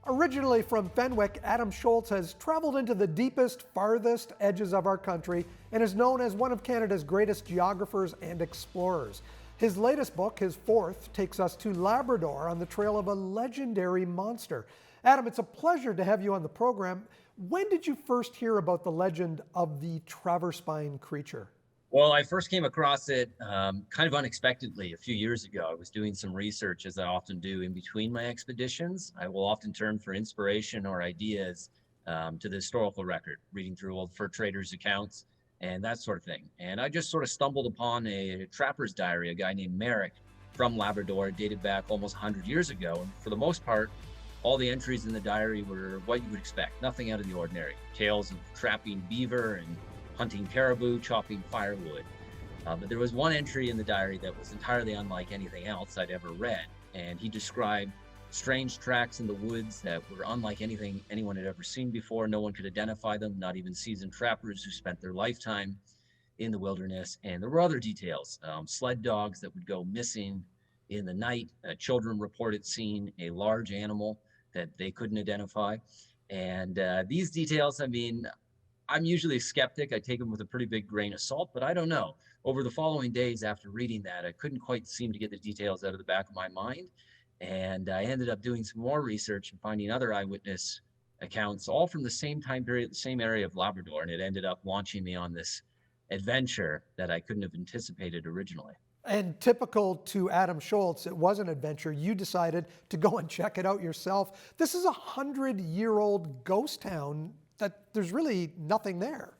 Originally from Fenwick, Adam Shoalts has traveled into the deepest, farthest edges of our country and is known as one of Canada's greatest geographers and explorers. His latest book, his fourth, takes us to Labrador on the trail of a legendary monster. Adam, it's a pleasure to have you on the program. When did you first hear about the legend of the traverse-spine creature? Well, I first came across it kind of unexpectedly a few years ago. I was doing some research, as I often do in between my expeditions. I will often turn for inspiration or ideas to the historical record, reading through old fur traders' accounts and that sort of thing. And I just sort of stumbled upon a trapper's diary, a guy named Merrick from Labrador, dated back almost 100 years ago. And for the most part, all the entries in the diary were what you would expect, nothing out of the ordinary. Tales of trapping beaver and hunting caribou, chopping firewood. But there was one entry in the diary that was entirely unlike anything else I'd ever read. And he described strange tracks in the woods that were unlike anything anyone had ever seen before. No one could identify them, not even seasoned trappers who spent their lifetime in the wilderness. And there were other details, sled dogs that would go missing in the night. Children reported seeing a large animal that they couldn't identify. And these details, I'm usually a skeptic. I take them with a pretty big grain of salt, but I don't know. Over the following days after reading that, I couldn't quite seem to get the details out of the back of my mind. And I ended up doing some more research and finding other eyewitness accounts, all from the same time period, the same area of Labrador. And it ended up launching me on this adventure that I couldn't have anticipated originally. And typical to Adam Shoalts, it was an adventure. You decided to go and check it out yourself. This is a 100-year-old ghost town that there's really nothing there.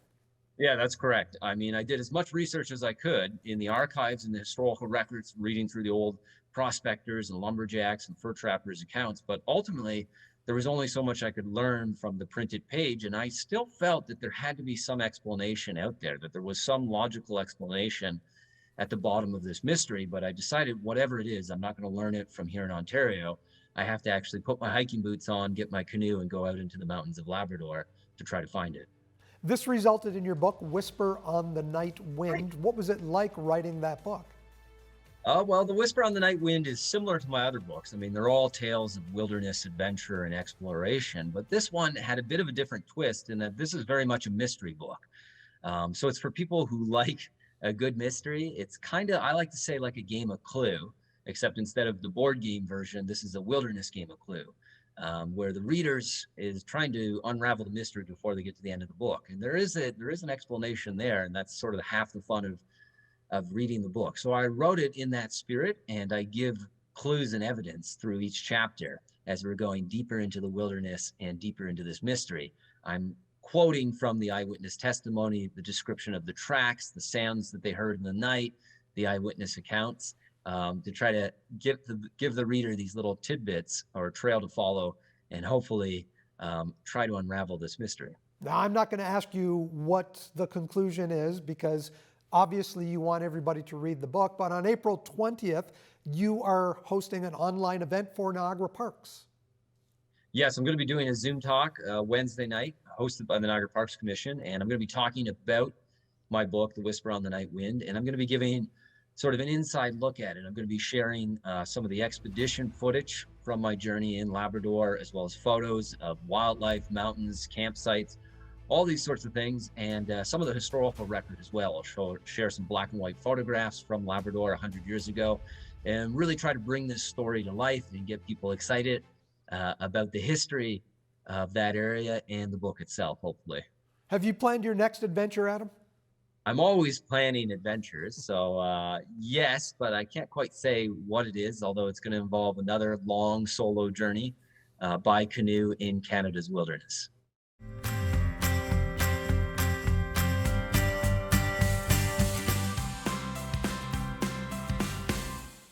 Yeah, that's correct. I did as much research as I could in the archives and the historical records, reading through the old prospectors and lumberjacks and fur trappers' accounts. But ultimately, there was only so much I could learn from the printed page. And I still felt that there had to be some explanation out there, that there was some logical explanation at the bottom of this mystery. But I decided whatever it is, I'm not going to learn it from here in Ontario. I have to actually put my hiking boots on, get my canoe, and go out into the mountains of Labrador to try to find it. This resulted in your book, Whisper on the Night Wind. What was it like writing that book? Well, The Whisper on the Night Wind is similar to my other books. They're all tales of wilderness adventure and exploration, but this one had a bit of a different twist in that this is very much a mystery book. So it's for people who like a good mystery. It's kind of, I like to say, like a game of Clue, except instead of the board game version, this is a wilderness game of Clue. Where the readers is trying to unravel the mystery before they get to the end of the book. And there is an explanation there, and that's sort of half the fun of reading the book. So I wrote it in that spirit, and I give clues and evidence through each chapter as we're going deeper into the wilderness and deeper into this mystery. I'm quoting from the eyewitness testimony, the description of the tracks, the sounds that they heard in the night, the eyewitness accounts, to try to give the reader these little tidbits or a trail to follow, and hopefully try to unravel this mystery. Now, I'm not going to ask you what the conclusion is, because obviously you want everybody to read the book, but on April 20th, you are hosting an online event for Niagara Parks. Yes, I'm going to be doing a Zoom talk Wednesday night, hosted by the Niagara Parks Commission, and I'm going to be talking about my book, The Whisper on the Night Wind, and I'm going to be giving sort of an inside look at it. I'm going to be sharing some of the expedition footage from my journey in Labrador, as well as photos of wildlife, mountains, campsites, all these sorts of things, and some of the historical record as well. I'll share some black and white photographs from Labrador 100 years ago, and really try to bring this story to life and get people excited about the history of that area and the book itself, hopefully. Have you planned your next adventure, Adam? I'm always planning adventures, so yes, but I can't quite say what it is, although it's going to involve another long solo journey by canoe in Canada's wilderness.